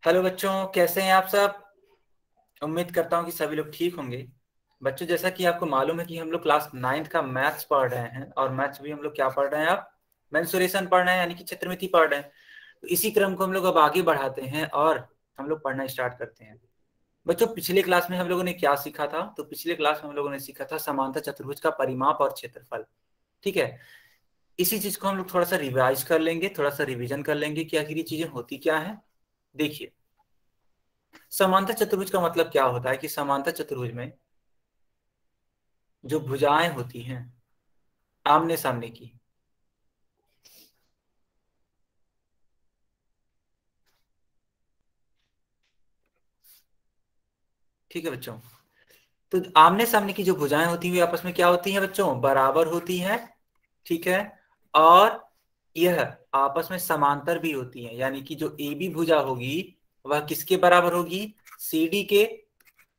Hello बच्चों, कैसे हैं आप सब। उम्मीद करता हूं कि सभी लोग ठीक होंगे। बच्चों, जैसा कि आपको मालूम है कि हम लोग क्लास 9th का मैथ्स पढ़ रहे हैं और मैथ्स भी हम लोग क्या पढ़ रहे हैं, आप मेंसुरेशन पढ़ रहे हैं, यानी कि क्षेत्रमिति पढ़ रहे हैं। तो इसी क्रम को हम लोग अब आगे बढ़ाते हैं और हम लोग पढ़ना स्टार्ट करते हैं। बच्चों, पिछले क्लास में हम लोगों ने क्या सीखा था? तो पिछले क्लास में हम लोगों ने सीखा था समांतर चतुर्भुज का परिमाप और क्षेत्रफल। ठीक है, इसी चीज को हम लोग थोड़ा सा रिवाइज कर लेंगे, थोड़ा सा रिवीजन कर लेंगे कि आखिर ये चीजें होती क्या है। देखिए, समांतर चतुर्भुज का मतलब क्या होता है कि समांतर चतुर्भुज में जो भुजाएं होती हैं आमने सामने की, ठीक है बच्चों, तो आमने सामने की जो भुजाएं होती हैं आपस में क्या होती हैं बच्चों? बराबर होती हैं। ठीक है, और यह आपस में समांतर भी होती हैं, यानी कि जो ए बी भुजा होगी वह किसके बराबर होगी? सी डी के।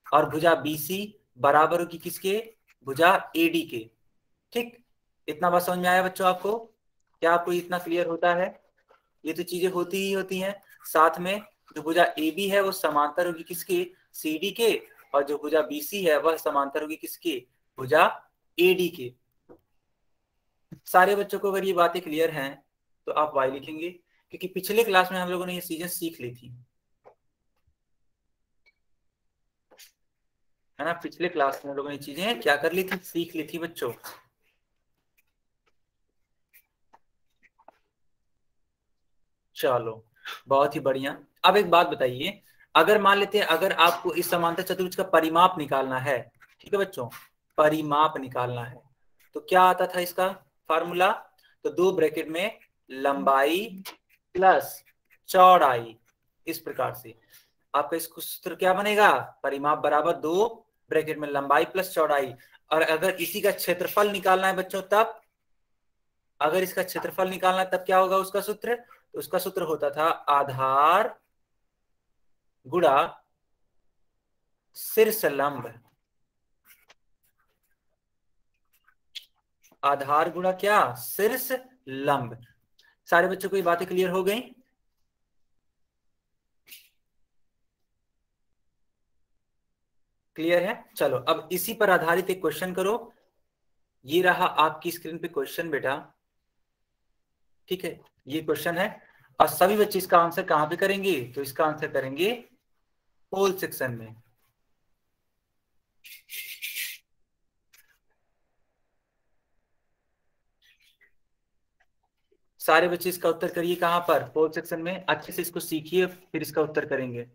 और भुजा बी सी बराबर होगी किसके? भुजा ए डी के। ठीक, इतना बात समझ में आया बच्चों आपको? क्या आपको इतना क्लियर होता है? ये तो चीजें होती ही होती हैं। साथ में जो भुजा ए बी है वो समांतर होगी किसके? सी डी के। और जो भुजा बी सी है वह समांतर होगी किसके? भुजा ए डी के। सारे बच्चों को अगर ये बातें क्लियर हैं तो आप वाई लिखेंगे, क्योंकि पिछले क्लास में हम लोगों ने ये चीजें सीख ली थी, है ना। पिछले क्लास में हम लोगों ने चीजें क्या कर ली थी? सीख ली थी बच्चों। चलो, बहुत ही बढ़िया। अब एक बात बताइए, अगर मान लेते हैं अगर आपको इस समांतर चतुर्भुज का परिमाप निकालना है, ठीक है बच्चों, परिमाप निकालना है, तो क्या आता था इसका फार्मूला? तो दो ब्रैकेट में लंबाई प्लस चौड़ाई, इस प्रकार से आपका इसको सूत्र क्या बनेगा? परिमाप बराबर दो ब्रैकेट में लंबाई प्लस चौड़ाई। और अगर इसी का क्षेत्रफल निकालना है बच्चों तब, अगर इसका क्षेत्रफल निकालना है तब क्या होगा उसका सूत्र? तो उसका सूत्र होता था आधार गुणा शीर्ष लंब। आधार गुणा क्या? शीर्ष लंब। सारे बच्चों को ये बातें क्लियर हो गई? क्लियर है? चलो, अब इसी पर आधारित एक क्वेश्चन करो। ये रहा आपकी स्क्रीन पे क्वेश्चन बेटा। ठीक है, ये क्वेश्चन है और सभी बच्चे इसका आंसर कहां पे करेंगे? तो इसका आंसर करेंगे पोल सेक्शन में। सारे बच्चे इसका उत्तर करिए कहां पर? पोल सेक्शन में। अच्छे से इसको सीखिए फिर इसका उत्तर करेंगे।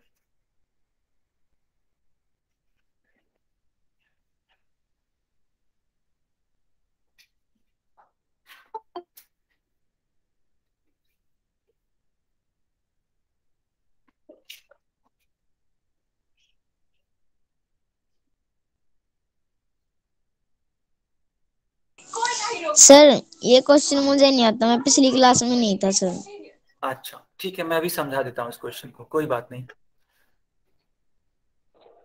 सर, ये क्वेश्चन मुझे नहीं आता, मैं पिछली क्लास में नहीं था सर। अच्छा ठीक है, मैं अभी समझा देता हूँ इस क्वेश्चन को, कोई बात नहीं।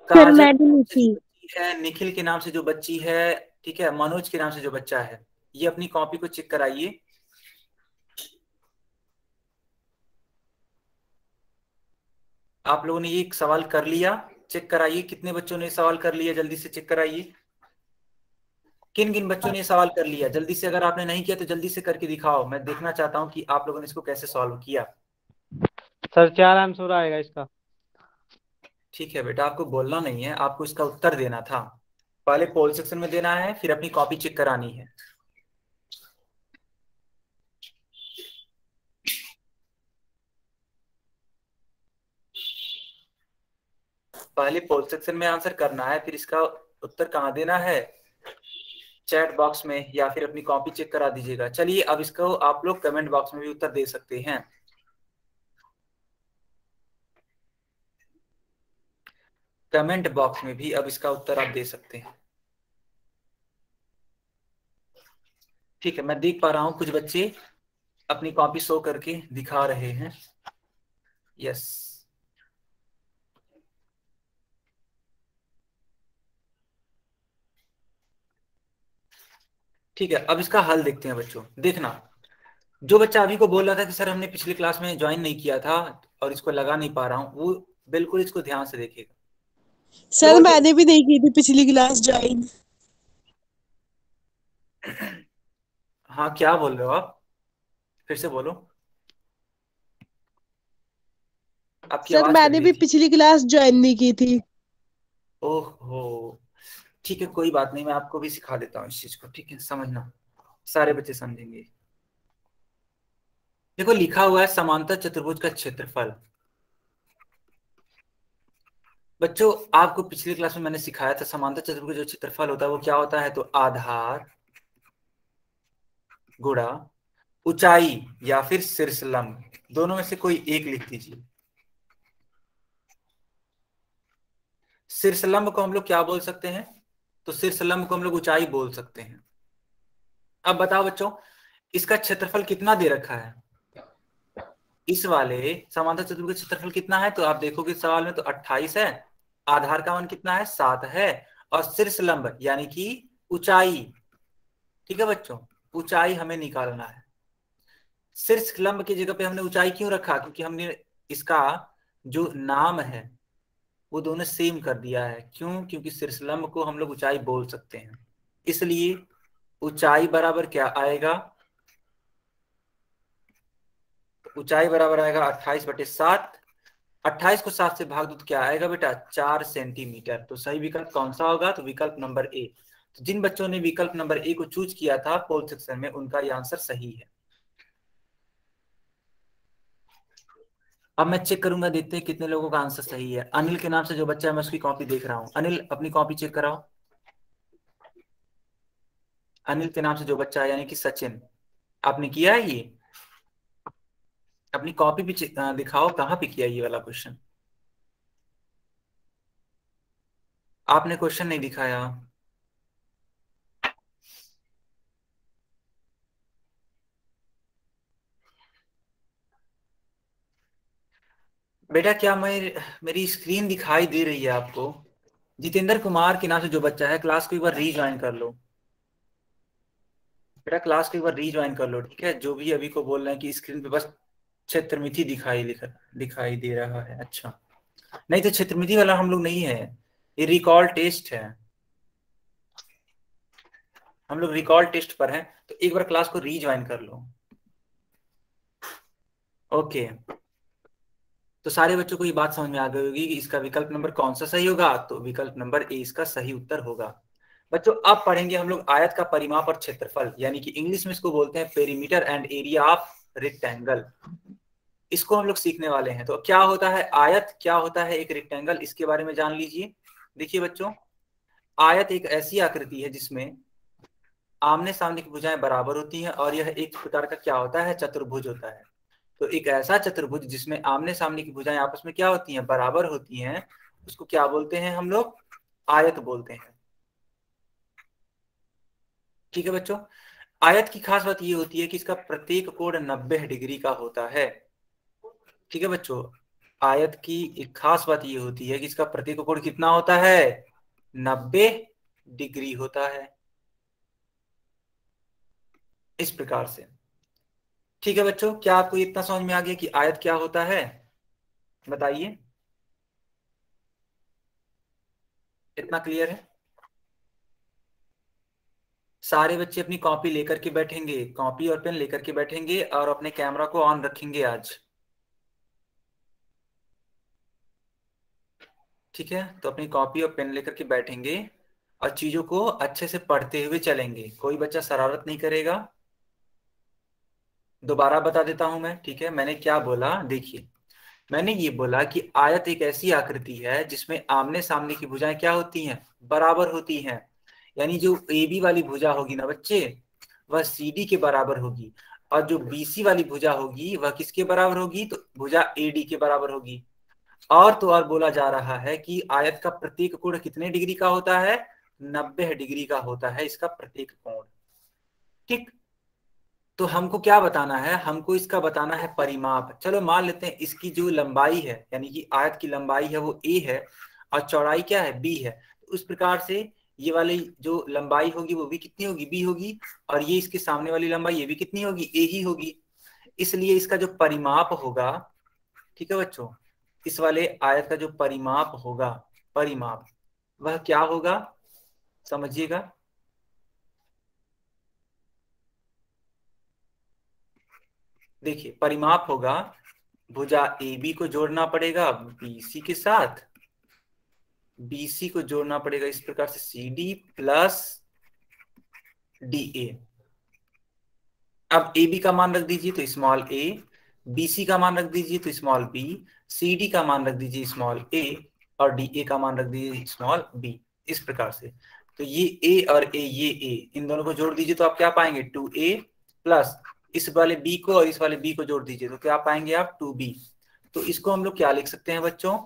सर काजल मैं भी नहीं से जो थी। बच्ची है, निखिल के नाम से जो बच्ची है, ठीक है, मनोज के नाम से जो बच्चा है, ये अपनी कॉपी को चेक कराइए। आप लोगों ने ये सवाल कर लिया? चेक कराइए कितने बच्चों ने सवाल कर लिया, जल्दी से चेक कराइए। किन किन बच्चों ने सवाल कर लिया जल्दी से? अगर आपने नहीं किया तो जल्दी से करके दिखाओ, मैं देखना चाहता हूँ कि आप लोगों ने इसको कैसे सॉल्व किया। सर 4 आंसर आएगा इसका। ठीक है बेटा, आपको बोलना नहीं है, आपको इसका उत्तर देना था। पहले पोल सेक्शन में देना है, फिर अपनी कॉपी चेक करानी है। पहले पोल सेक्शन में आंसर करना है, फिर इसका उत्तर कहाँ देना है? चैट बॉक्स में, या फिर अपनी कॉपी चेक करा दीजिएगा। चलिए, अब इसको आप लोग कमेंट बॉक्स में भी उत्तर दे सकते हैं। कमेंट बॉक्स में भी अब इसका उत्तर आप दे सकते हैं। ठीक है, मैं देख पा रहा हूं कुछ बच्चे अपनी कॉपी शो करके दिखा रहे हैं। यस, ठीक है, अब इसका हल देखते हैं बच्चों। देखना, जो बच्चा अभी को बोल रहा था कि सर हमने पिछली क्लास में ज्वाइन नहीं किया था, और इसको लगा नहीं पा रहा हूँ, वो बिल्कुल इसको ध्यान से देखेगा। सर मैंने भी देखी थी पिछली क्लास ज्वाइन। हाँ, क्या बोल रहे हो आप? फिर से बोलो, आपकी सर आवाज कट मैंने गई भी थी। पिछली क्लास ज्वाइन नहीं की थी। ओहो, ठीक है, कोई बात नहीं, मैं आपको भी सिखा देता हूँ इस चीज को, ठीक है, समझना, सारे बच्चे समझेंगे। देखो लिखा हुआ है समांतर चतुर्भुज का क्षेत्रफल। बच्चों आपको पिछली क्लास में मैंने सिखाया था समांतर चतुर्भुज जो क्षेत्रफल होता है वो क्या होता है, तो आधार गुणा ऊंचाई या फिर शीर्षलंब, दोनों में से कोई एक लिख दीजिए। शीर्षलंब को हम लोग क्या बोल सकते हैं, तो शीर्षलंब को हम लोग ऊंचाई बोल सकते हैं। अब बताओ बच्चों, इसका क्षेत्रफल कितना दे रखा है, इस वाले समांतर चतुर्भुज का क्षेत्रफल कितना है, तो आप देखोगे सवाल में तो 28 है, आधार का मान कितना है 7 है, और शीर्षलंब यानी कि ऊंचाई, ठीक है बच्चों, ऊंचाई हमें निकालना है। शीर्षलंब की जगह पे हमने ऊंचाई क्यों रखा, क्योंकि हमने इसका जो नाम है वो दोनों सेम कर दिया है। क्यों, क्योंकि शीर्षलंब को हम लोग ऊंचाई बोल सकते हैं, इसलिए ऊंचाई बराबर क्या आएगा, ऊंचाई बराबर आएगा 28/7। 28 को 7 से भाग दो तो क्या आएगा बेटा, 4 सेंटीमीटर। तो सही विकल्प कौन सा होगा, तो विकल्प नंबर ए। तो जिन बच्चों ने विकल्प नंबर ए को चूज किया था पोल सेक्शन में, उनका ये आंसर सही है। अब मैं चेक करूंगा, देखते हैं कितने लोगों का आंसर सही है। अनिल के नाम से जो बच्चा है मैं उसकी कॉपी देख रहा हूँ। अनिल अपनी कॉपी चेक कराओ। अनिल के नाम से जो बच्चा है यानी कि सचिन, आपने किया है ये, अपनी कॉपी भी दिखाओ, कहाँ पे किया ये वाला क्वेश्चन, आपने क्वेश्चन नहीं दिखाया। बेटा क्या मेरी स्क्रीन दिखाई दे रही है आपको? जितेंद्र कुमार के नाम से जो बच्चा है, क्लास को एक बार रीज्वाइन कर लो। बेटा क्लास को एक बार रीज्वाइन कर लो, ठीक है। जो भी अभी को बोल रहे हैं कि स्क्रीन पे बस क्षेत्रमिति दिखाई दे रहा है, अच्छा, नहीं तो क्षेत्रमिति वाला हम लोग नहीं है, ये रिकॉल टेस्ट है, हम लोग रिकॉल टेस्ट पर हैं। तो एक बार क्लास को रीज्वाइन कर लो। ओके, तो सारे बच्चों को ये बात समझ में आ गई होगी कि इसका विकल्प नंबर कौन सा सही होगा, तो विकल्प नंबर ए इसका सही उत्तर होगा। बच्चों अब पढ़ेंगे हम लोग आयत का परिमाप और क्षेत्रफल, यानी कि इंग्लिश में इसको बोलते हैं perimeter and area of rectangle. इसको हम लोग सीखने वाले हैं। तो क्या होता है आयत, क्या होता है एक रेक्टेंगल, इसके बारे में जान लीजिए। देखिए बच्चों, आयत एक ऐसी आकृति है जिसमें आमने सामने की भुजाएं बराबर होती हैं, और यह एक प्रकार का क्या होता है, चतुर्भुज होता है। तो एक ऐसा चतुर्भुज जिसमें आमने सामने की भुजाएं आपस में क्या होती हैं, बराबर होती हैं, उसको क्या बोलते हैं हम लोग, आयत बोलते हैं। ठीक है बच्चों, आयत की खास बात ये होती है कि इसका प्रत्येक कोण 90 डिग्री का होता है। ठीक है बच्चों, आयत की एक खास बात ये होती है कि इसका प्रत्येक कोण कितना होता है, 90 डिग्री होता है, इस प्रकार से। ठीक है बच्चों, क्या आपको इतना समझ में आ गया कि आयत क्या होता है, बताइए, इतना क्लियर है? सारे बच्चे अपनी कॉपी लेकर के बैठेंगे, कॉपी और पेन लेकर के बैठेंगे और अपने कैमरा को ऑन रखेंगे आज। ठीक है, तो अपनी कॉपी और पेन लेकर के बैठेंगे और चीजों को अच्छे से पढ़ते हुए चलेंगे, कोई बच्चा शरारत नहीं करेगा। दोबारा बता देता हूं मैं, ठीक है, मैंने क्या बोला, देखिए, मैंने ये बोला कि आयत एक ऐसी आकृति है जिसमें आमने सामने की भुजाएं क्या होती हैं, बराबर होती हैं। यानी जो ए बी वाली भुजा होगी ना बच्चे, वह सी डी के बराबर होगी, और जो बी सी वाली भुजा होगी वह किसके बराबर होगी, तो भुजा ए डी के बराबर होगी। और तो और बोला जा रहा है कि आयत का प्रत्येक कोण कितने डिग्री का होता है, 90 डिग्री का होता है इसका प्रत्येक कोण। ठीक, तो हमको क्या बताना है, हमको इसका बताना है परिमाप। चलो मान लेते हैं इसकी जो लंबाई है, यानी कि आयत की लंबाई है वो ए है, और चौड़ाई क्या है, बी है। तो उस प्रकार से ये वाली जो लंबाई होगी वो भी कितनी होगी, बी होगी, और ये इसके सामने वाली लंबाई ये भी कितनी होगी, ए ही होगी। इसलिए इसका जो परिमाप होगा, ठीक है बच्चों। इस वाले आयत का जो परिमाप होगा, परिमाप, वह क्या होगा समझिएगा। देखिए परिमाप होगा, भुजा ए बी को जोड़ना पड़ेगा बीसी के साथ, बीसी को जोड़ना पड़ेगा इस प्रकार से C D plus D A. अब ए बी का मान रख दीजिए तो स्मॉल ए, बी सी का मान रख दीजिए तो स्मॉल बी, सी डी का मान रख दीजिए स्मॉल ए, और डी ए का मान रख दीजिए स्मॉल बी, इस प्रकार से। तो ये ए और ए, ये ए, इन दोनों को जोड़ दीजिए तो आप क्या पाएंगे 2a प्लस इस वाले b को और इस वाले b को जोड़ दीजिए तो क्या पाएंगे आप 2b। तो इसको हम लोग क्या लिख सकते हैं बच्चों,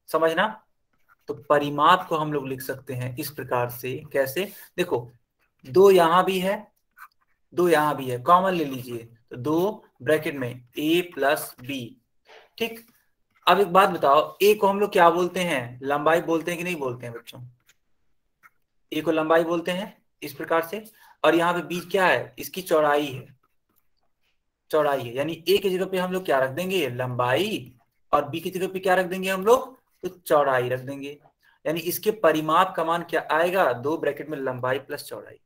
समझना। तो परिमाप को हम लोग लिख सकते हैं इस प्रकार से, कैसे, देखो दो यहां भी है, दो यहां भी है, कॉमन ले लीजिए तो दो ब्रैकेट में a प्लस बी। ठीक, अब एक बात बताओ, a को हम लोग क्या बोलते हैं, लंबाई बोलते हैं कि नहीं बोलते हैं बच्चों, a को लंबाई बोलते हैं इस प्रकार से। और यहाँ पे b क्या है, इसकी चौड़ाई है, चौड़ाई है, यानी a की जगह पे हम लोग क्या रख देंगे लंबाई, और b की जगह पे क्या रख देंगे हम लोग, तो चौड़ाई रख देंगे। यानी इसके परिमाप का मान क्या आएगा, दो ब्रैकेट में लंबाई प्लस चौड़ाई।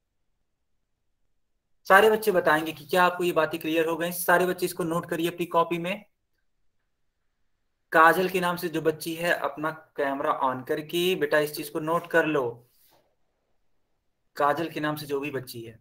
सारे बच्चे बताएंगे कि क्या आपको ये बातें क्लियर हो गई। सारे बच्चे इसको नोट करिए अपनी कॉपी में। काजल के नाम से जो बच्ची है अपना कैमरा ऑन करके बेटा इस चीज को नोट कर लो, काजल के नाम से जो भी बच्ची है।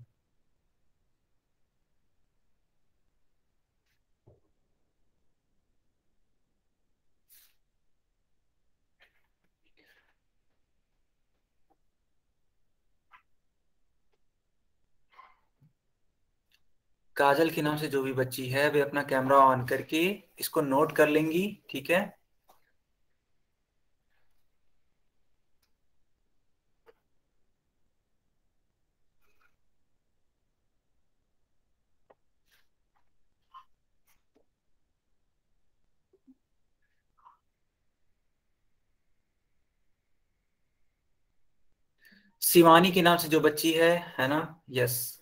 काजल के नाम से जो भी बच्ची है वे अपना कैमरा ऑन करके इसको नोट कर लेंगी, ठीक है। शिवानी के नाम से जो बच्ची है ना, यस,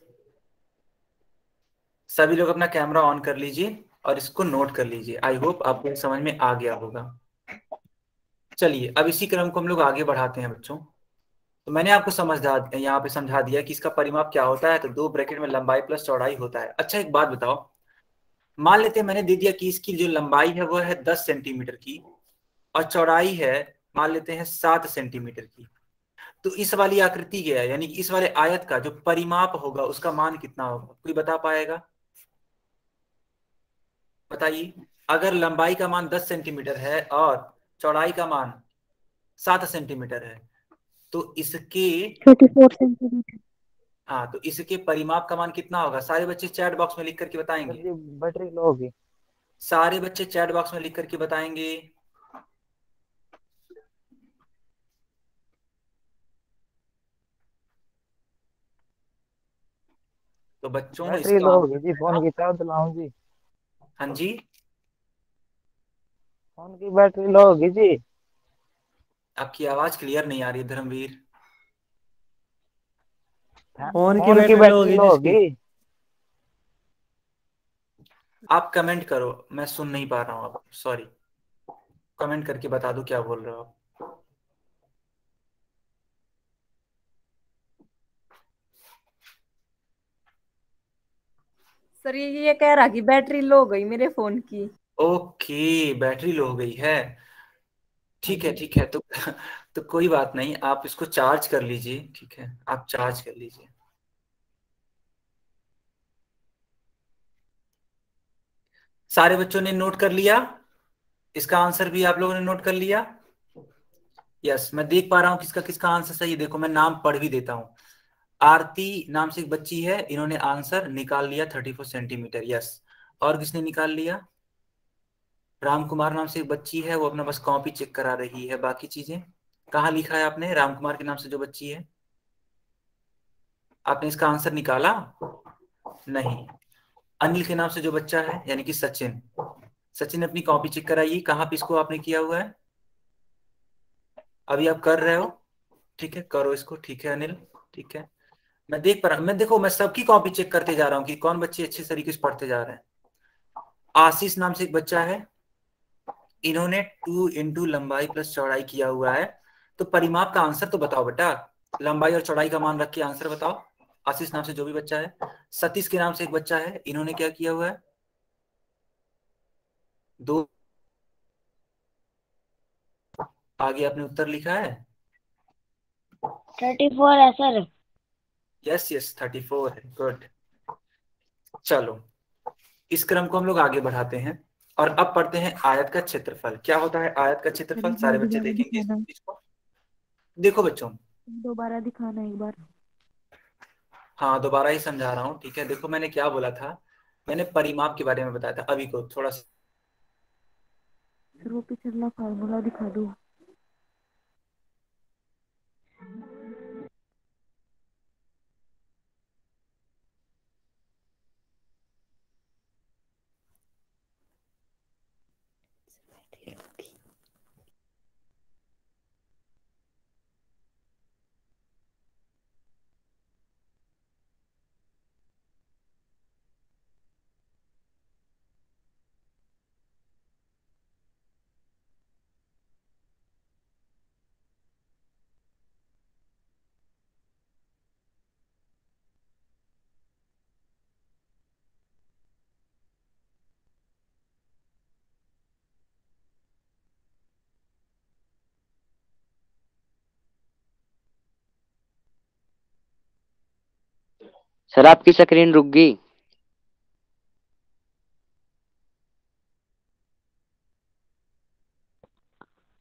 सभी लोग अपना कैमरा ऑन कर लीजिए और इसको नोट कर लीजिए। आई होप आपको समझ में आ गया होगा। चलिए अब इसी क्रम को हम लोग आगे बढ़ाते हैं बच्चों। तो मैंने आपको यहाँ पे समझा दिया कि इसका परिमाप क्या होता है, तो दो ब्रैकेट में लंबाई प्लस चौड़ाई होता है। अच्छा एक बात बताओ, मान लेते हैं मैंने दे दिया कि इसकी जो लंबाई है वो है 10 सेंटीमीटर की और चौड़ाई है मान लेते हैं 7 सेंटीमीटर की। तो इस वाली आकृति के यानी कि इस वाले आयत का जो परिमाप होगा उसका मान कितना होगा, कोई बता पाएगा, बताइए। अगर लंबाई का मान 10 सेंटीमीटर है और चौड़ाई का मान 7 सेंटीमीटर है तो इसके 34 सेंटीमीटर। हाँ, तो इसके परिमाप का मान कितना होगा, सारे बच्चे चैट बॉक्स में लिख करके सर बताएंगे। जी बैटरी लो होगी। सारे बच्चे चैट बॉक्स में लिख करके बताएंगे। तो बच्चों बैटरी लो इसका, होगी जी, फोन की चार्ज लाऊं जी, हाँ जी, फोन की बैटरी लो होगी जी। आपकी आवाज क्लियर नहीं आ रही धर्मवीर। फोन की बैटरी लो होगी। आप कमेंट करो, मैं सुन नहीं पा रहा हूँ, आप सॉरी, कमेंट करके बता दो क्या बोल रहे हो आप। सर ये कह रहा कि बैटरी लो हो गई मेरे फोन की। ओके, बैटरी लो हो गई है, ठीक है ठीक है। तो कोई बात नहीं, आप इसको चार्ज कर लीजिए, ठीक है, आप चार्ज कर लीजिए। सारे बच्चों ने नोट कर लिया, इसका आंसर भी आप लोगों ने नोट कर लिया। यस, मैं देख पा रहा हूं किसका किसका आंसर सही है। देखो मैं नाम पढ़ भी देता हूँ। आरती नाम से एक बच्ची है, इन्होंने आंसर निकाल लिया 34 सेंटीमीटर, यस। और किसने निकाल लिया, राम कुमार नाम से एक बच्ची है, वो अपना बस कॉपी चेक करा रही है, बाकी चीजें कहाँ लिखा है आपने, राम कुमार के नाम से जो बच्ची है, आपने इसका आंसर निकाला नहीं। अनिल के नाम से जो बच्चा है यानी कि सचिन, सचिन ने अपनी कॉपी चेक कराई, कहाँ पे इसको आपने किया हुआ है, अभी आप कर रहे हो, ठीक है करो इसको, ठीक है अनिल, ठीक है। मैं देख पा रहा हूं, मैं देखो मैं सबकी कॉपी चेक करते जा रहा हूँ कि कौन बच्चे अच्छे तरीके से पढ़ते जा रहे हैं। आशीष नाम से एक बच्चा है, इन्होंने 2 into लंबाई प्लस चौड़ाई किया हुआ है। तो परिमाप का आंसर तो बताओ बेटा, लंबाई और चौड़ाई का मान रख के आंसर बताओ। आशीष नाम से जो भी बच्चा है, सतीश के नाम से एक बच्चा है, इन्होंने क्या किया हुआ है, दो आगे आपने उत्तर लिखा है। 34 है सर। यस यस 34 है, गुड। चलो इस क्रम को हम लोग आगे बढ़ाते हैं और अब पढ़ते हैं आयत का क्षेत्रफल। क्या होता है आयत का क्षेत्रफल, सारे बच्चे देखेंगे इस चीज को। देखो बच्चों, दोबारा दिखाना एक बार। हाँ दोबारा ही समझा रहा हूँ, ठीक है। देखो मैंने क्या बोला था, मैंने परिमाप के बारे में बताया था, अभी को थोड़ा सा सर वो पिछला फार्मूला दिखा दो। सर आपकी स्क्रीन रुक गई।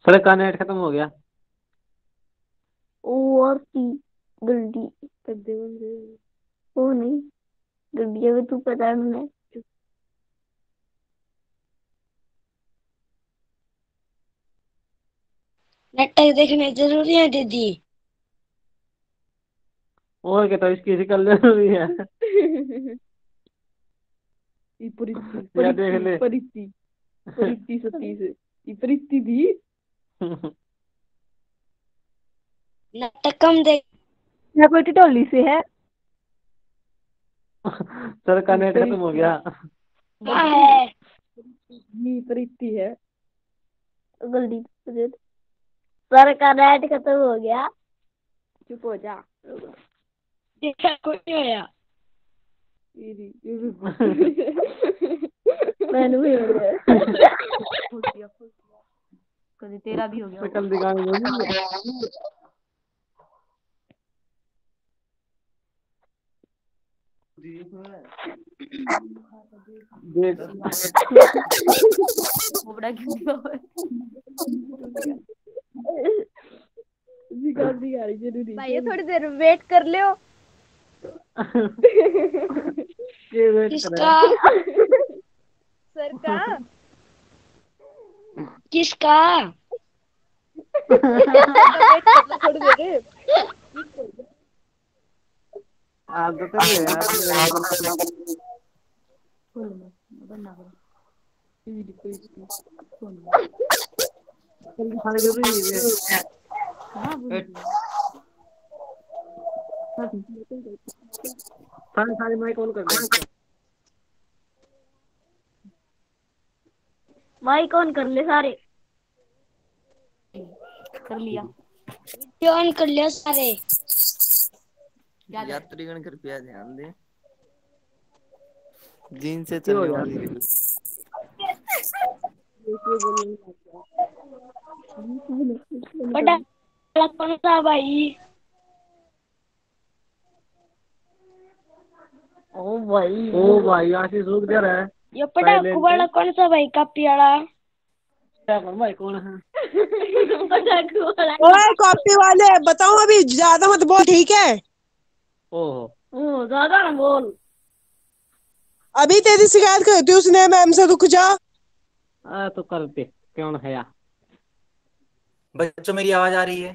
सर का नेट खत्म हो गया। और की गलती कर दे बंदे। वो नहीं गलती अगर तू पता मैं नाटक देखने जरूरी है दीदी। और क्या, तो इसकी कर जरूरी है। परिस्थिति या देख ले। परिस्थिति परिस्थिति सतीश ये परिस्थिति नाटक कम देख। यहाँ कोई टिटोली से है। सर का नेट खत्म हो गया। क्या है? ये परिस्थिति है गलती सर का नेट खत्म हो गया। चुप हो जा। देखा कुछ नहीं होया। मैंने भी हो गया कभी तेरा भी हो गया कल दिखाएंगे। देख बड़ा क्यों जरूरी भाई थोड़ी देर वेट कर लियो। ये वेट किसका? सर का किसका? थोड़ी देर आदत है यार। सारे जरूरी है। सारे सारे माइक ऑन कर दे। माइक ऑन कर ले सारे। कर लिया ऑन कर लिया सारे। यात्रीगण कृपया ध्यान दें, जीन से चलने वाली रेल बड़ा कौन सा भाई? ओ भाई ओ भाई आशीष रुक जा रहा है। ये पटाखू वाला कौन सा भाई? कापी वाला क्या कौन भाई कौन है? पटाखू वाला। ओए कॉपी वाले बताओ, अभी ज्यादा मत बोल, ठीक है? ओहो ओ ज्यादा ना बोल। अभी तेरी शिकायत करती हूँ उसने मैम से, रुक जा। तो करते कौन है यार? बच्चों मेरी आवाज आ रही है?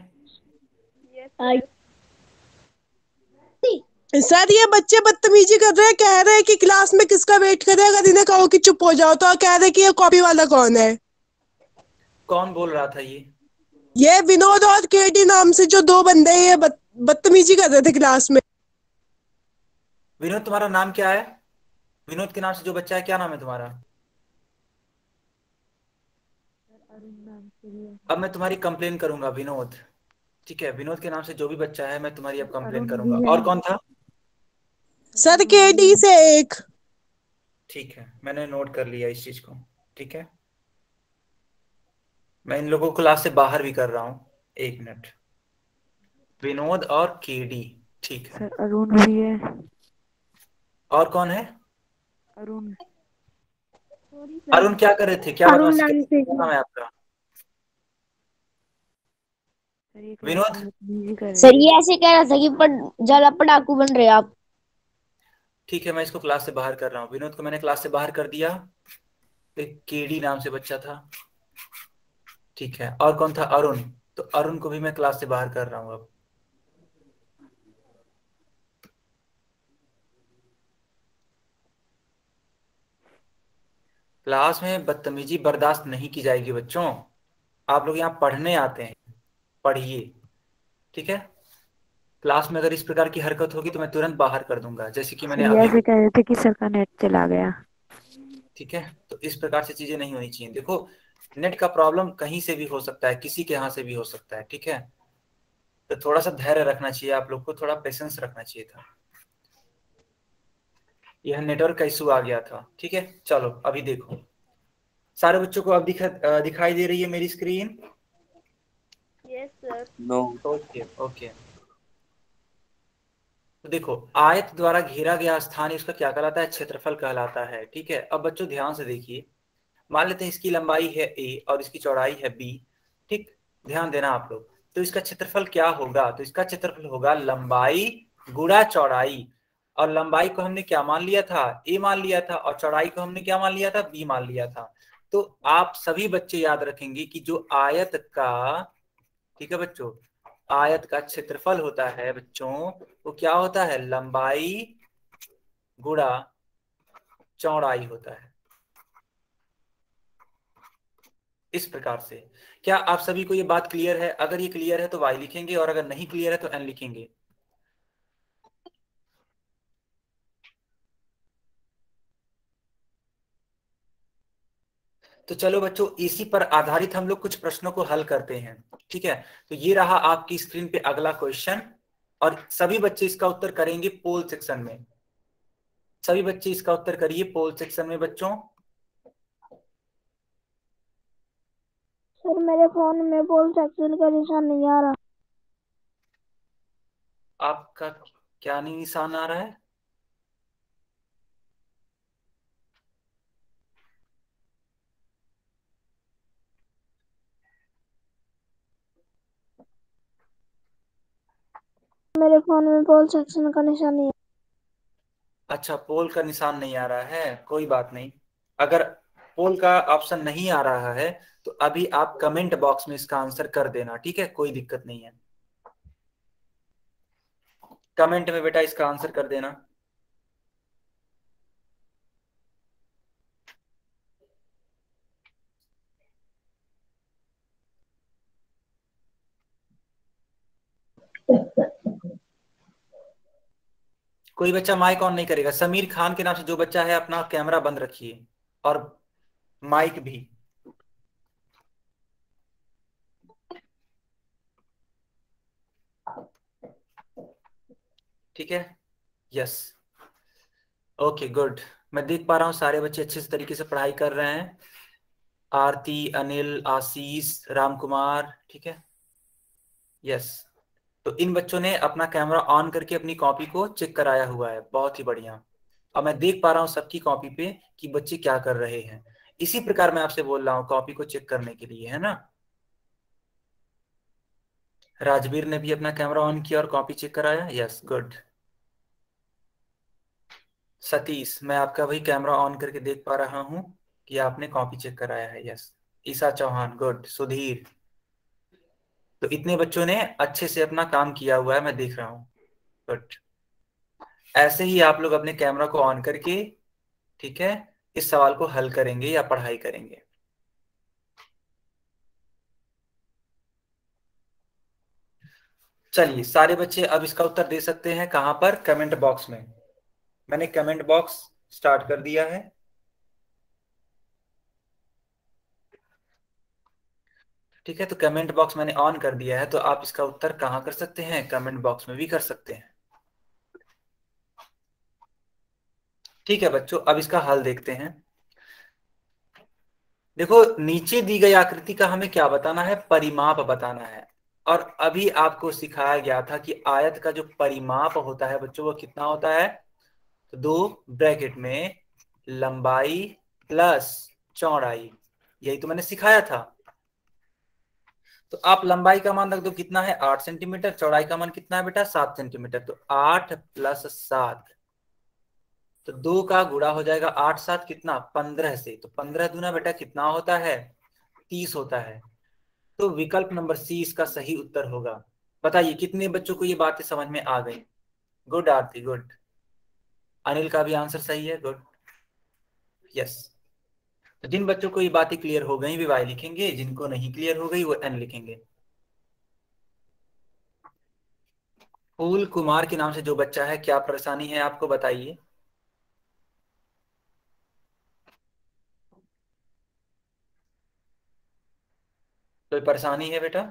सर ये बच्चे बदतमीजी कर रहे हैं, कह रहे हैं कि क्लास में किसका वेट करे, अगर इन्हें कहो कि चुप हो जाओ तो कह रहे कि ये कॉपी वाला कौन है। कौन बोल रहा था ये विनोद और केटी नाम से जो दो बंदे हैं, ये बदतमीजी कर रहे थे क्लास में। विनोद तुम्हारा नाम क्या है? विनोद के नाम से जो बच्चा है क्या नाम है तुम्हारा? अब मैं तुम्हारी कंप्लेन करूंगा विनोद, ठीक है? विनोद के नाम से जो भी बच्चा है मैं तुम्हारी अब कंप्लेन अरुण करूंगा। भी है। और कौन था? सर केडी से एक। ठीक है, मैंने नोट कर लिया इस चीज को। ठीक है, मैं इन लोगों को क्लास से बाहर भी कर रहा हूँ। एक मिनट, विनोद और केडी। ठीक है, सर अरुण भी है। और कौन है? अरुण। अरुण क्या कर रहे थे, क्या अरुण बदमाशी कर नाम रहे थे? से क्या नाम है आपका? सर ये क्लास विनोद। में बदतमीजी कर रहे सर थे। ये ऐसे कह रहा था कि ज्यादा पढ़ाकू बन रहे आप। ठीक है, मैं इसको क्लास से बाहर कर रहा हूँ। विनोद को मैंने क्लास से बाहर कर दिया। एक केडी नाम से बच्चा था। ठीक है, और कौन था? अरुण। तो अरुण को भी मैं क्लास से बाहर कर रहा हूँ अब। क्लास में बदतमीजी बर्दाश्त नहीं की जाएगी बच्चों। आप लोग यहाँ पढ़ने आते हैं, पढ़िए। ठीक है, क्लास में अगर इस प्रकार की हरकत होगी तो मैं तुरंत बाहर कर दूंगा, जैसे कि मैंने सर ये अभी। ऐसे कह रहे थे कि सर का नेट चला गया। ठीक है, तो इस प्रकार से चीजें नहीं होनी चाहिए। देखो, नेट का प्रॉब्लम कहीं से भी हो सकता है, किसी के यहाँ से भी हो सकता है। ठीक है, तो थोड़ा सा धैर्य रखना चाहिए, आप लोग को थोड़ा पेशेंस रखना चाहिए था। यह नेटवर्क का इशू आ गया था। ठीक है, चलो अभी देखो, सारे बच्चों को अब दिखाई दे रही है मेरी screen? Yes sir. No. Okay okay. तो देखो, आयत द्वारा घेरा गया स्थान इसका क्या कहलाता है? क्षेत्रफल कहलाता है। ठीक है, अब बच्चों ध्यान से देखिए, मान लेते हैं इसकी लंबाई है a और इसकी चौड़ाई है b। ठीक, ध्यान देना आप लोग। तो इसका क्षेत्रफल क्या होगा? तो इसका क्षेत्रफल होगा लंबाई गुणा चौड़ाई। और लंबाई को हमने क्या मान लिया था? a मान लिया था, और चौड़ाई को हमने क्या मान लिया था? b मान लिया था। तो आप सभी बच्चे याद रखेंगे कि जो आयत का, ठीक है बच्चों, आयत का क्षेत्रफल होता है बच्चों, वो क्या होता है? लंबाई गुणा चौड़ाई होता है। इस प्रकार से क्या आप सभी को ये बात क्लियर है? अगर ये क्लियर है तो y लिखेंगे, और अगर नहीं क्लियर है तो n लिखेंगे। तो चलो बच्चों, इसी पर आधारित हम लोग कुछ प्रश्नों को हल करते हैं। ठीक है, तो ये रहा आपकी स्क्रीन पे अगला क्वेश्चन, और सभी बच्चे इसका उत्तर करेंगे पोल सेक्शन में। सभी बच्चे इसका उत्तर करिए पोल सेक्शन में बच्चों। सर मेरे फोन में पोल सेक्शन का निशान नहीं आ रहा। आपका क्या नहीं निशान आ रहा है? मेरे फोन में पोल सेक्शन का निशान नहीं। अच्छा, पोल का निशान नहीं आ रहा है, कोई बात नहीं। अगर पोल का ऑप्शन नहीं आ रहा है तो अभी आप कमेंट बॉक्स में इसका आंसर कर देना। ठीक है, कोई दिक्कत नहीं है, कमेंट में बेटा इसका आंसर कर देना। कोई बच्चा माइक ऑन नहीं करेगा। समीर खान के नाम से जो बच्चा है अपना कैमरा बंद रखिए, और माइक भी। ठीक है, यस, ओके गुड। मैं देख पा रहा हूँ सारे बच्चे अच्छे से तरीके से पढ़ाई कर रहे हैं। आरती, अनिल, आशीष, राम कुमार, ठीक है, यस। तो इन बच्चों ने अपना कैमरा ऑन करके अपनी कॉपी को चेक कराया हुआ है, बहुत ही बढ़िया। अब मैं देख पा रहा हूँ सबकी कॉपी पे कि बच्चे क्या कर रहे हैं। इसी प्रकार मैं आपसे बोल रहा हूँ कॉपी को चेक करने के लिए, है ना? राजवीर ने भी अपना कैमरा ऑन किया और कॉपी चेक कराया, यस गुड। सतीश, मैं आपका वही कैमरा ऑन करके देख पा रहा हूँ कि आपने कॉपी चेक कराया है, यस। ईसा चौहान, गुड। सुधीर, तो इतने बच्चों ने अच्छे से अपना काम किया हुआ है, मैं देख रहा हूँ, गुड। ऐसे ही आप लोग अपने कैमरा को ऑन करके, ठीक है, इस सवाल को हल करेंगे या पढ़ाई करेंगे। चलिए, सारे बच्चे अब इसका उत्तर दे सकते हैं कहां पर? कमेंट बॉक्स में। मैंने कमेंट बॉक्स स्टार्ट कर दिया है। ठीक है, तो कमेंट बॉक्स मैंने ऑन कर दिया है, तो आप इसका उत्तर कहाँ कर सकते हैं, कमेंट बॉक्स में भी कर सकते हैं। ठीक है बच्चों, अब इसका हल देखते हैं। देखो, नीचे दी गई आकृति का हमें क्या बताना है, परिमाप बताना है। और अभी आपको सिखाया गया था कि आयत का जो परिमाप होता है बच्चों, वो कितना होता है, तो 2 ब्रैकेट में लंबाई प्लस चौड़ाई, यही तो मैंने सिखाया था। तो आप लंबाई का मान रख दो, कितना है 8 सेंटीमीटर, चौड़ाई का मान कितना है बेटा 7 सेंटीमीटर, तो 8 + 7, तो 2 का गुणा हो जाएगा 8 7 कितना 15 से, तो 15 दूना बेटा कितना होता है 30 होता है। तो विकल्प नंबर सी इसका सही उत्तर होगा। बताइए कितने बच्चों को ये बातें समझ में आ गई। गुड आरती, गुड। अनिल का भी आंसर सही है, गुड, यस। तो जिन बच्चों को ये बातें क्लियर हो गई वे वाई लिखेंगे, जिनको नहीं क्लियर हो गई वो एन लिखेंगे। फूल कुमार के नाम से जो बच्चा है, क्या परेशानी है आपको बताइए। कोई परेशानी है बेटा,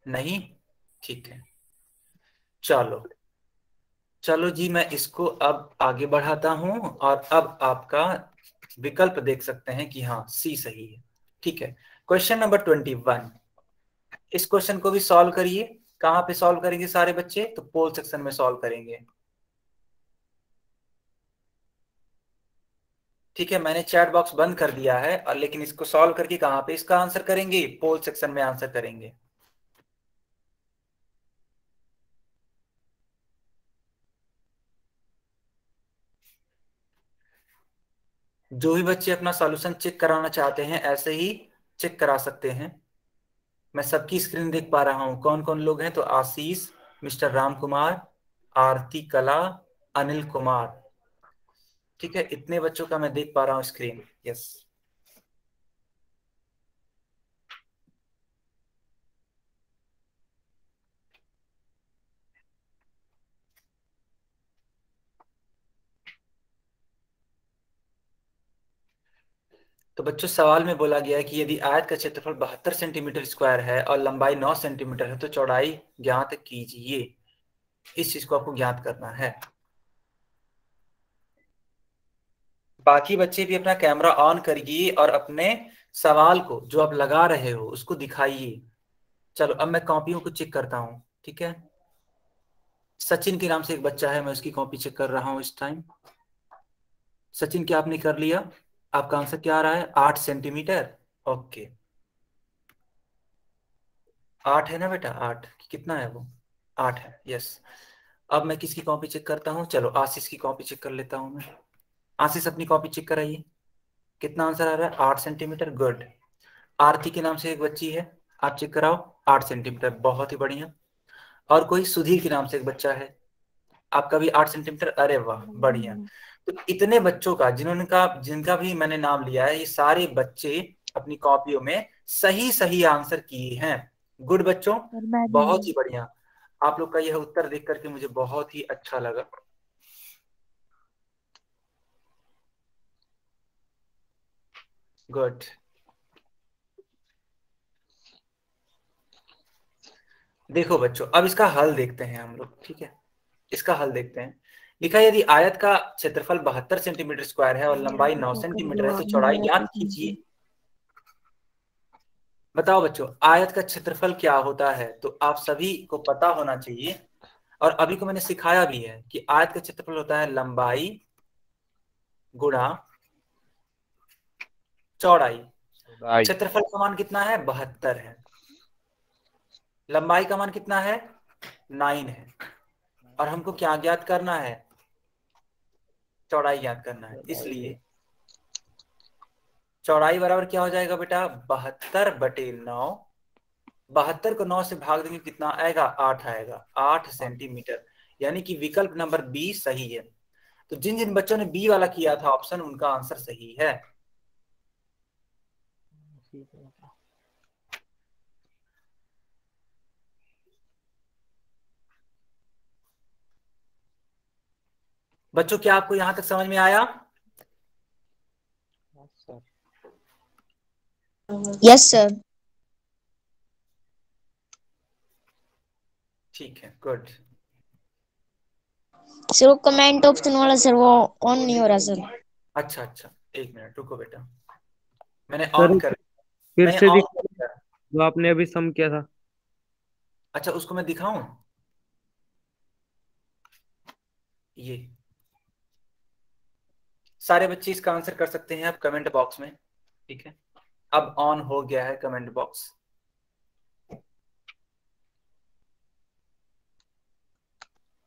नहीं, ठीक है। चलो चलो जी, मैं इसको अब आगे बढ़ाता हूं, और अब आपका विकल्प देख सकते हैं कि हाँ सी सही है। ठीक है, क्वेश्चन नंबर 21, इस क्वेश्चन को भी सॉल्व करिए। कहां पे सॉल्व करेंगे सारे बच्चे, तो पोल सेक्शन में सॉल्व करेंगे। ठीक है, मैंने चैट बॉक्स बंद कर दिया है, और लेकिन इसको सॉल्व करके कहां पे इसका आंसर करेंगे, पोल सेक्शन में आंसर करेंगे। जो भी बच्चे अपना सॉल्यूशन चेक कराना चाहते हैं ऐसे ही चेक करा सकते हैं। मैं सबकी स्क्रीन देख पा रहा हूं, कौन कौन लोग हैं, तो आशीष, मिस्टर राम कुमार, आरती कला, अनिल कुमार। ठीक है, इतने बच्चों का मैं देख पा रहा हूं स्क्रीन, यस। तो बच्चों, सवाल में बोला गया है कि यदि आयत का क्षेत्रफल 72 सेंटीमीटर स्क्वायर है और लंबाई 9 सेंटीमीटर है, तो चौड़ाई ज्ञात कीजिए। इस चीज को आपको ज्ञात करना है। बाकी बच्चे भी अपना कैमरा ऑन करिए और अपने सवाल को जो आप लगा रहे हो उसको दिखाइए। चलो, अब मैं कॉपियों को चेक करता हूँ। ठीक है, सचिन के नाम से एक बच्चा है, मैं उसकी कॉपी चेक कर रहा हूँ इस टाइम। सचिन, क्या आपने कर लिया, आपका आंसर क्या आ रहा है, 8 सेंटीमीटर। ओके, 8 है ना बेटा, 8 कितना है वो, 8 है, यस। अब मैं किसकी कॉपी चेक करता हूँ, चलो आशीष की कॉपी चेक कर लेता हूँ मैं। आशीष, अपनी कॉपी चेक कराइए, कितना आंसर आ रहा है, 8 सेंटीमीटर, गुड। आरती के नाम से एक बच्ची है, आप चेक कराओ, 8 सेंटीमीटर, बहुत ही बढ़िया। और कोई सुधीर के नाम से एक बच्चा है, आपका भी 8 सेंटीमीटर, अरे वाह, बढ़िया। तो इतने बच्चों का जिनका भी मैंने नाम लिया है, ये सारे बच्चे अपनी कॉपियों में सही सही आंसर किए हैं। गुड बच्चों, बहुत ही बढ़िया। आप लोग का यह उत्तर देख करके मुझे बहुत ही अच्छा लगा। गुड। देखो बच्चों, अब इसका हल देखते हैं हम लोग। ठीक है, इसका हल देखते हैं। लिखा है, यदि आयत का क्षेत्रफल 72 सेंटीमीटर स्क्वायर है और लंबाई 9 सेंटीमीटर है, तो चौड़ाई ज्ञात कीजिए। बताओ बच्चों, आयत का क्षेत्रफल क्या होता है, तो आप सभी को पता होना चाहिए। और अभी को मैंने सिखाया भी है कि आयत का क्षेत्रफल होता है लंबाई गुणा चौड़ाई। क्षेत्रफल का मान कितना है, 72 है। लंबाई का मान कितना है, 9 है। और हमको क्या ज्ञात करना है, चौड़ाई ज्ञात करना है। इसलिए चौड़ाई बराबर क्या हो जाएगा बेटा, 72/9। 72 को 9 से भाग देंगे, कितना आएगा, 8 आएगा, 8 सेंटीमीटर। यानी कि विकल्प नंबर बी सही है। तो जिन जिन बच्चों ने बी वाला किया था ऑप्शन, उनका आंसर सही है। बच्चों, क्या आपको यहां तक समझ में आया, यस सर। ठीक है, गुड। सर वो कमेंट ऑप्शन वाला सर वो ऑन नहीं हो रहा सर। अच्छा अच्छा, एक मिनट रुको बेटा, मैंने सर ऑन कर फिर मैंने से ऑन दिखा कर जो आपने अभी सम किया था। अच्छा, उसको मैं दिखाऊं? ये सारे बच्चे इसका आंसर कर सकते हैं अब कमेंट बॉक्स में। ठीक है, अब ऑन हो गया है कमेंट बॉक्स।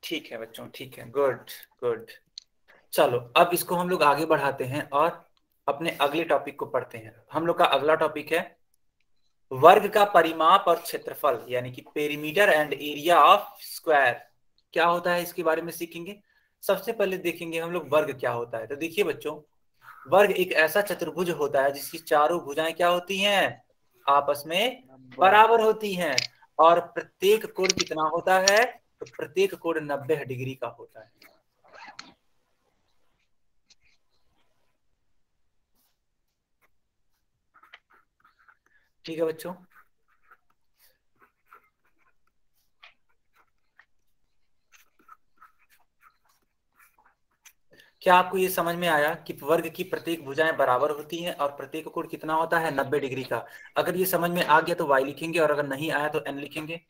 ठीक है बच्चों, ठीक है, गुड गुड। चलो अब इसको हम लोग आगे बढ़ाते हैं और अपने अगले टॉपिक को पढ़ते हैं। हम लोग का अगला टॉपिक है वर्ग का परिमाप और क्षेत्रफल, यानी कि perimeter and area of square. क्या होता है इसके बारे में सीखेंगे। सबसे पहले देखेंगे हम लोग वर्ग क्या होता है। तो देखिए बच्चों, वर्ग एक ऐसा चतुर्भुज होता है जिसकी चारों भुजाएं क्या होती हैं, आपस में बराबर होती हैं। और प्रत्येक कोण कितना होता है, तो प्रत्येक कोण 90 डिग्री का होता है। ठीक है बच्चों, क्या आपको ये समझ में आया कि वर्ग की प्रत्येक भुजाएं बराबर होती हैं और प्रत्येक कोण कितना होता है, 90 डिग्री का। अगर ये समझ में आ गया तो y लिखेंगे, और अगर नहीं आया तो n लिखेंगे।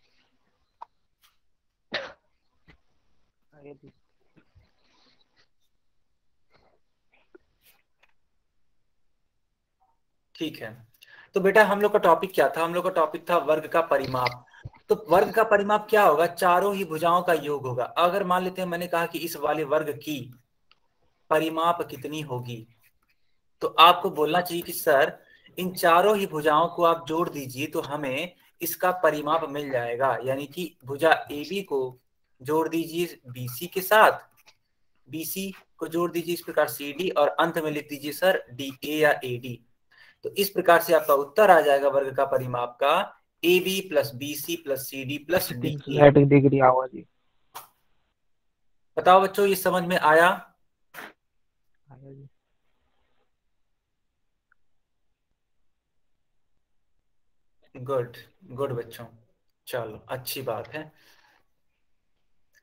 ठीक है, तो बेटा हम लोग का टॉपिक क्या था, हम लोग का टॉपिक था वर्ग का परिमाप। तो वर्ग का परिमाप क्या होगा, चारों ही भुजाओं का योग होगा। अगर मान लेते हैं मैंने कहा कि इस वाले वर्ग की परिमाप कितनी होगी, तो आपको बोलना चाहिए कि सर इन चारों ही भुजाओं को आप जोड़ दीजिए तो हमें इसका परिमाप मिल जाएगा। यानी कि भुजा AB को जोड़ दीजिए BC के साथ, BC को जोड़ दीजिए इस प्रकार CD, और अंत में लिख दीजिए सर DA या AD। तो इस प्रकार से आपका उत्तर आ जाएगा वर्ग का परिमाप का AB plus BC plus CD plus DA। Degree आवा जी। बताओ बच्चों, ये समझ में आया? गुड गुड बच्चों, चलो अच्छी बात है।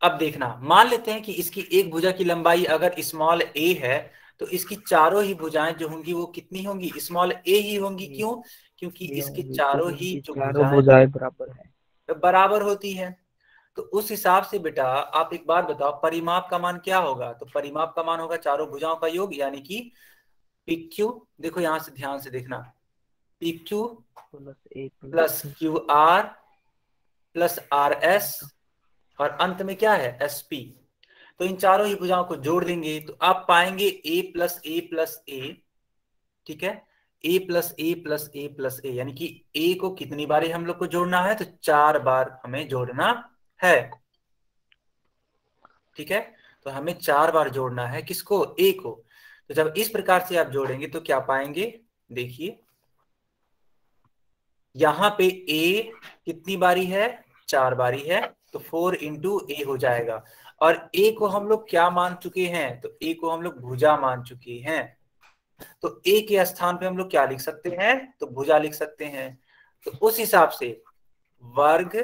अब देखना, मान लेते हैं कि इसकी एक भुजा की लंबाई अगर स्मॉल a है, तो इसकी चारों ही भुजाएं जो होंगी वो कितनी होंगी, स्मॉल a ही होंगी। क्यों? क्योंकि इसकी चारों ही जो भुजाएं बराबर है। बराबर होती हैं। तो उस हिसाब से बेटा आप एक बार बताओ, परिमाप का मान क्या होगा। तो परिमाप का मान होगा चारों भुजाओं का योग, यानी कि PQ, देखो यहां से ध्यान से देखना, PQ plus QR plus RS, और अंत में क्या है, SP। तो इन चारों ही भुजाओं को जोड़ देंगे तो आप पाएंगे A plus A plus A। ठीक है, A plus A plus A plus A, यानी कि A को कितनी बार हम लोग को जोड़ना है, तो 4 बार हमें जोड़ना है। ठीक है, तो हमें 4 बार जोड़ना है किसको, A को। तो जब इस प्रकार से आप जोड़ेंगे तो क्या पाएंगे, देखिए यहां पे A कितनी बारी है, 4 बारी है, तो 4 इंटू A हो जाएगा। और A को हम लोग क्या मान चुके हैं, तो A को हम लोग भुजा मान चुके हैं। तो A के स्थान पे हम लोग क्या लिख सकते हैं, तो भुजा लिख सकते हैं। तो उस हिसाब से वर्ग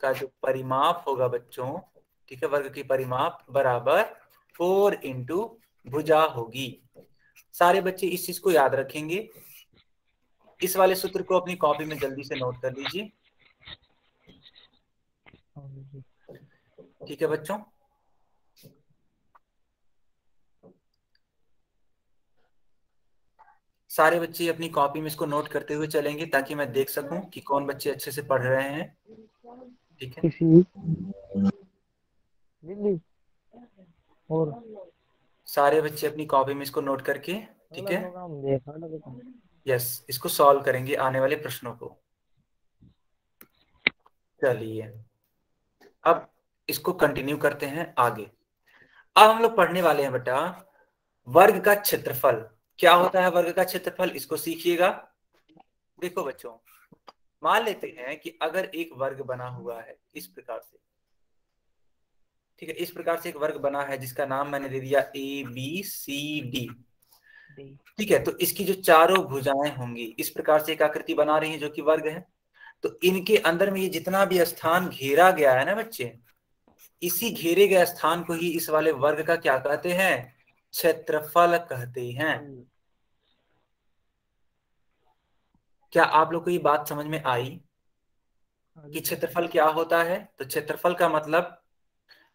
का जो परिमाप होगा बच्चों, ठीक है, वर्ग की परिमाप बराबर 4 इंटू भुजा होगी। सारे बच्चे इस चीज को याद रखेंगे। इस वाले सूत्र को अपनी कॉपी में जल्दी से नोट कर लीजिए। ठीक है बच्चों, सारे बच्चे अपनी कॉपी में इसको नोट करते हुए चलेंगे ताकि मैं देख सकूं कि कौन बच्चे अच्छे से पढ़ रहे हैं। ठीक है, और सारे बच्चे अपनी कॉपी में इसको नोट करके, ठीक है, यस, इसको सॉल्व करेंगे आने वाले प्रश्नों को। चलिए अब इसको कंटिन्यू करते हैं आगे। अब हम लोग पढ़ने वाले हैं बेटा वर्ग का क्षेत्रफल। क्या होता है वर्ग का क्षेत्रफल, इसको सीखिएगा। देखो बच्चों, मान लेते हैं कि अगर एक वर्ग बना हुआ है इस प्रकार से, ठीक है, इस प्रकार से एक वर्ग बना है जिसका नाम मैंने दे दिया ABCD। ठीक है, तो इसकी जो चारों भुजाएं होंगी इस प्रकार से एक आकृति बना रही है जो कि वर्ग है। तो इनके अंदर में ये जितना भी स्थान घेरा गया है ना बच्चे, इसी घेरे गए स्थान को ही इस वाले वर्ग का क्या कहते हैं, क्षेत्रफल कहते हैं। क्या आप लोग को ये बात समझ में आई कि क्षेत्रफल क्या होता है? तो क्षेत्रफल का मतलब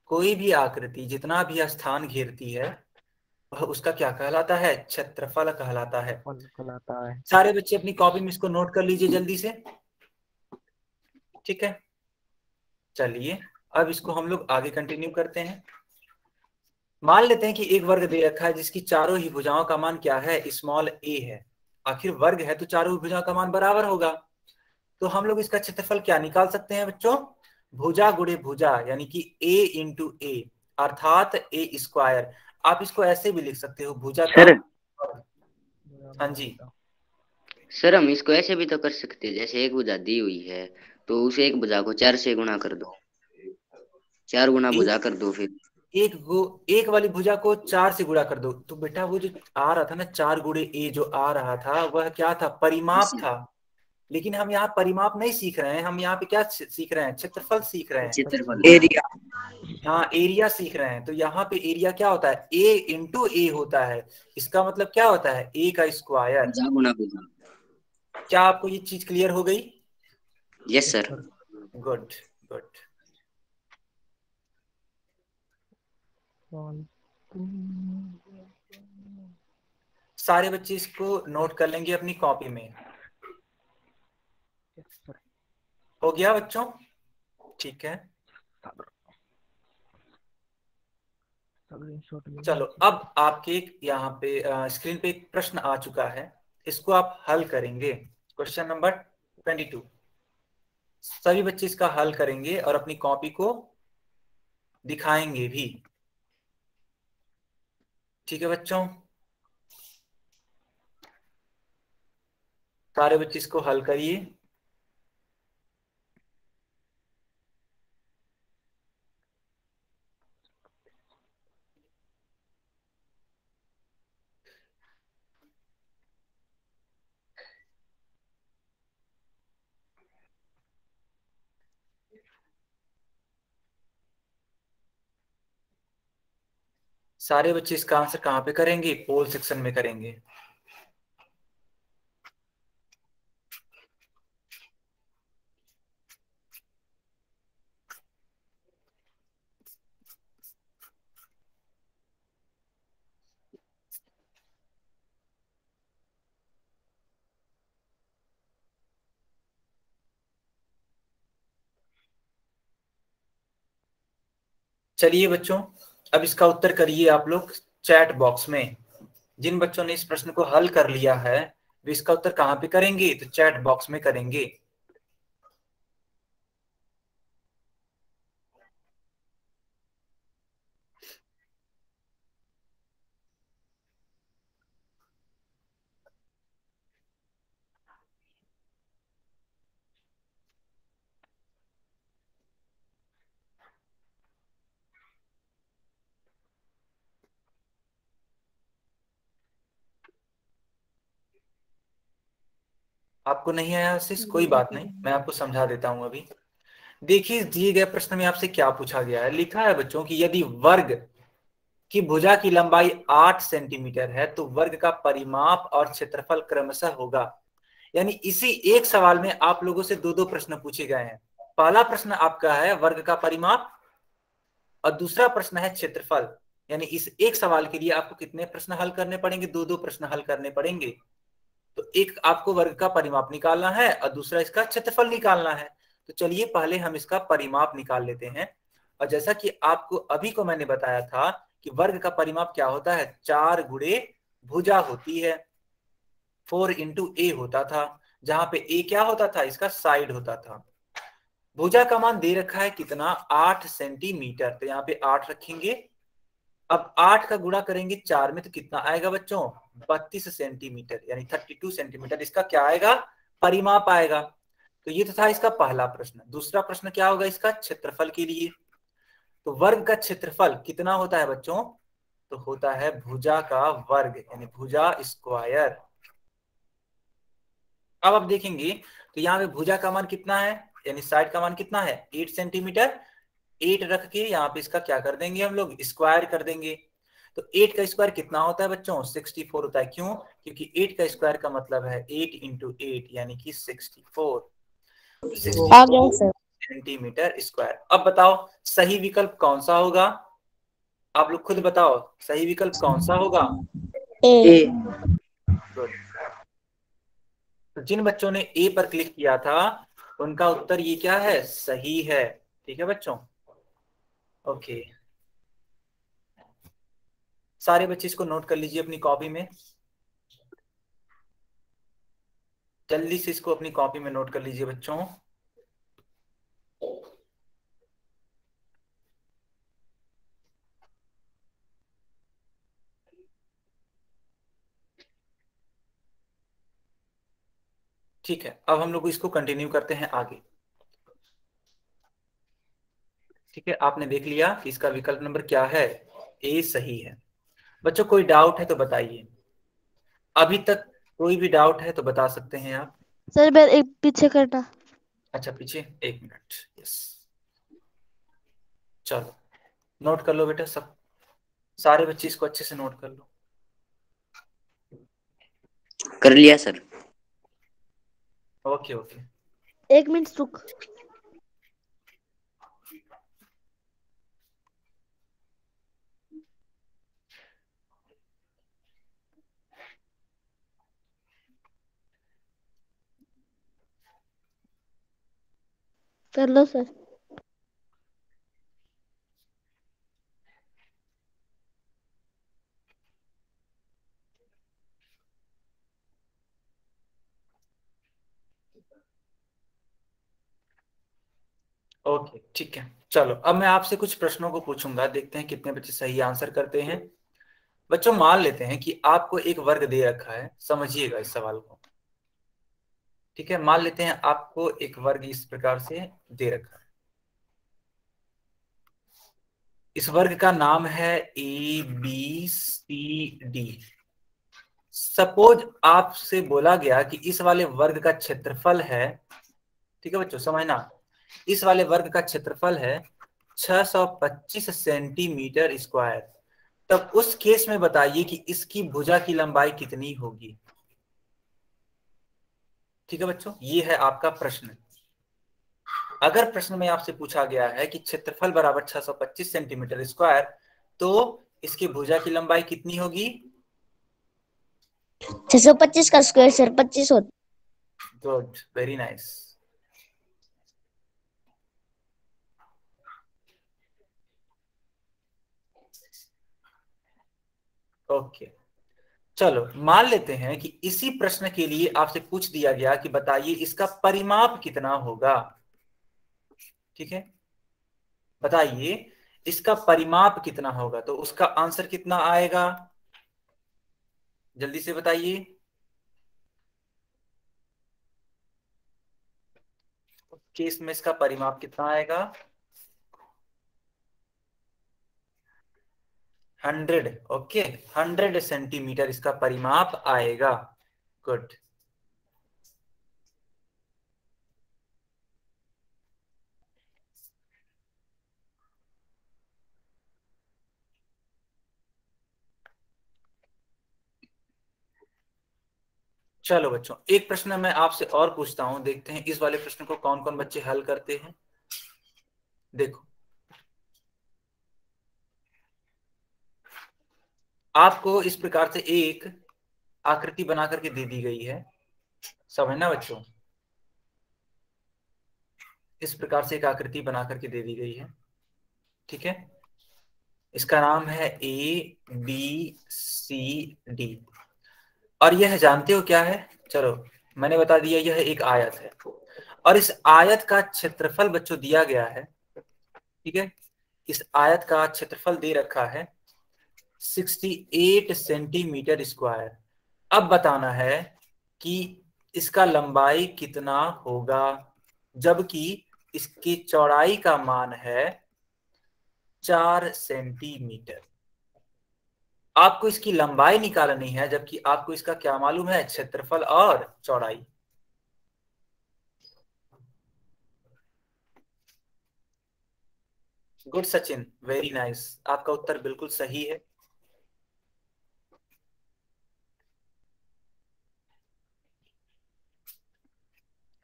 कोई भी आकृति जितना भी स्थान घेरती है वह उसका क्या कहलाता है, क्षेत्रफल कहलाता है। सारे बच्चे अपनी कॉपी में इसको नोट कर लीजिए जल्दी से, ठीक है। चलिए अब इसको हम लोग आगे कंटिन्यू करते हैं। मान लेते हैं कि एक वर्ग दे रखा है जिसकी चारों ही भुजाओं का मान क्या है, स्मॉल ए है। आखिर वर्ग है तो चारों भुजाओं का मान बराबर होगा, तो हम लोग इसका क्षेत्रफल क्या निकाल सकते हैं बच्चों, भुजा गुणे भुजा, यानी कि a इंटू ए अर्थात ए स्क्वायर। आप इसको ऐसे भी लिख सकते हो, भुजा का। सर हाँ जी सर, हम इसको ऐसे भी तो कर सकते हैं, जैसे एक भुजा दी हुई है तो उस एक भुजा को 4 से गुणा कर दो, 4 गुना भुजा कर दो, फिर एक वाली भुजा को 4 से गुणा कर दो। तो बेटा वो जो आ रहा था ना 4 गुणे ए जो आ रहा था वह क्या था, परिमाप था। लेकिन हम यहाँ परिमाप नहीं सीख रहे हैं, हम यहाँ पे क्या सीख रहे हैं, क्षेत्रफल सीख रहे हैं, क्षेत्रफल, एरिया। हाँ एरिया सीख रहे हैं। तो यहाँ पे एरिया क्या होता है, ए इंटू ए होता है। इसका मतलब क्या होता है, ए का स्क्वायर। भुजा गुना भुजा। क्या आपको ये चीज क्लियर हो गई? Yes sir. Good good. सारे बच्चे इसको नोट कर लेंगे अपनी कॉपी में। हो गया बच्चों? ठीक है, चलो अब आपके यहाँ पे स्क्रीन पे एक प्रश्न आ चुका है, इसको आप हल करेंगे। Question number 22। सभी बच्चे इसका हल करेंगे और अपनी कॉपी को दिखाएंगे भी, ठीक है बच्चों? सारे बच्चे इसको हल करिए। सारे बच्चे इसका आंसर कहाँ पे करेंगे, पोल सेक्शन में करेंगे। चलिए बच्चों अब इसका उत्तर करिए आप लोग चैट बॉक्स में। जिन बच्चों ने इस प्रश्न को हल कर लिया है वे इसका उत्तर कहाँ पे करेंगे, तो चैट बॉक्स में करेंगे। आपको नहीं आया आशीष, कोई बात नहीं, मैं आपको समझा देता हूं अभी। देखिए दिए गए प्रश्न में आपसे क्या पूछा गया है, लिखा है बच्चों कि यदि वर्ग की भुजा की लंबाई 8 सेंटीमीटर है तो वर्ग का परिमाप और क्षेत्रफल क्रमशः होगा। यानी इसी एक सवाल में आप लोगों से दो प्रश्न पूछे गए हैं। पहला प्रश्न आपका है वर्ग का परिमाप और दूसरा प्रश्न है क्षेत्रफल। यानी इस एक सवाल के लिए आपको कितने प्रश्न हल करने पड़ेंगे, दो प्रश्न हल करने पड़ेंगे। तो एक आपको वर्ग का परिमाप निकालना है और दूसरा इसका क्षेत्रफल निकालना है। तो चलिए पहले हम इसका परिमाप निकाल लेते हैं। और जैसा कि आपको अभी को मैंने बताया था कि वर्ग का परिमाप क्या होता है, 4 गुणे भुजा होती है, 4 इंटू ए होता था, जहां पे ए क्या होता था, इसका साइड होता था। भुजा का मान दे रखा है कितना, 8 सेंटीमीटर, तो यहाँ पे 8 रखेंगे। अब 8 का गुणा करेंगे 4 में तो कितना आएगा बच्चों, 32 सेंटीमीटर, यानी 32 सेंटीमीटर इसका क्या आएगा, परिमाप आएगा। तो ये तो था इसका पहला प्रश्न। दूसरा प्रश्न क्या होगा इसका, क्षेत्रफल के लिए। तो वर्ग का क्षेत्रफल कितना होता है बच्चों, तो होता है भुजा का वर्ग, यानी भुजा स्क्वायर। अब आप देखेंगे तो यहाँ पे भुजा का मान कितना है, यानी साइड का मान कितना है 8 सेंटीमीटर। 8 रख के यहाँ पे इसका क्या कर देंगे हम लोग, स्क्वायर कर देंगे। तो 8 का स्क्वायर कितना होता है बच्चों, 64 होता है। क्यों, क्योंकि 8 का स्क्वायर का मतलब है 8 इंटू 8 यानी कि 64 आ गया सर। Centimetre square. अब बताओ सही विकल्प कौन सा होगा, आप लोग खुद बताओ सही विकल्प कौन सा होगा। ए। गुड। तो जिन बच्चों ने ए पर क्लिक किया था उनका उत्तर ये क्या है, सही है। ठीक है बच्चों, ओके। सारे बच्चे इसको नोट कर लीजिए अपनी कॉपी में, जल्दी से इसको अपनी कॉपी में नोट कर लीजिए बच्चों। ठीक है, अब हम लोग इसको कंटिन्यू करते हैं आगे। ठीक है, आपने देख लिया कि इसका विकल्प नंबर क्या है, ए सही है। बच्चों कोई डाउट है तो बताइए, अभी तक कोई भी डाउट है तो बता सकते हैं आप। सर मैं एक पीछे करना। अच्छा पीछे, 1 मिनट, यस। चलो नोट कर लो बेटा, सब सारे बच्चे इसको अच्छे से नोट कर लो। कर लिया सर। Okay okay. 1 मिनट रुक। कर लो सर। ओके ठीक है, चलो अब मैं आपसे कुछ प्रश्नों को पूछूंगा, देखते हैं कितने बच्चे सही आंसर करते हैं। बच्चों मान लेते हैं कि आपको एक वर्ग दे रखा है, समझिएगा इस सवाल को। ठीक है, मान लेते हैं आपको एक वर्ग इस प्रकार से दे रखा है, इस वर्ग का नाम है A B C D. Suppose आपसे बोला गया कि इस वाले वर्ग का क्षेत्रफल है, ठीक है बच्चों समझना, इस वाले वर्ग का क्षेत्रफल है 625 सेंटीमीटर स्क्वायर। तब उस केस में बताइए कि इसकी भुजा की लंबाई कितनी होगी। ठीक है बच्चों, ये है आपका प्रश्न। अगर प्रश्न में आपसे पूछा गया है कि क्षेत्रफल बराबर 625 सेंटीमीटर स्क्वायर, तो इसकी भुजा की लंबाई कितनी होगी। 625 का स्क्वायर सर 25 होता। Good, very nice. ओके चलो मान लेते हैं कि इसी प्रश्न के लिए आपसे पूछ दिया गया कि बताइए इसका परिमाप कितना होगा। ठीक है, बताइए इसका परिमाप कितना होगा, तो उसका आंसर कितना आएगा, जल्दी से बताइए। केस में इसका परिमाप कितना आएगा, 100। ओके 100 सेंटीमीटर इसका परिमाप आएगा। गुड। चलो बच्चों एक प्रश्न मैं आपसे और पूछता हूं, देखते हैं इस वाले प्रश्न को कौन कौन बच्चे हल करते हैं। देखो आपको इस प्रकार से एक आकृति बना करके दे दी गई है, समझना बच्चों, इस प्रकार से एक आकृति बना करके दे दी गई है। ठीक है, इसका नाम है ए बी सी डी, और यह जानते हो क्या है, चलो मैंने बता दिया, यह एक आयत है और इस आयत का क्षेत्रफल बच्चों दिया गया है। ठीक है, इस आयत का क्षेत्रफल दे रखा है 68 सेंटीमीटर स्क्वायर। अब बताना है कि इसका लंबाई कितना होगा, जबकि इसकी चौड़ाई का मान है 4 सेंटीमीटर। आपको इसकी लंबाई निकालनी है, जबकि आपको इसका क्या मालूम है, क्षेत्रफल और चौड़ाई। Good Sachin, very nice. आपका उत्तर बिल्कुल सही है।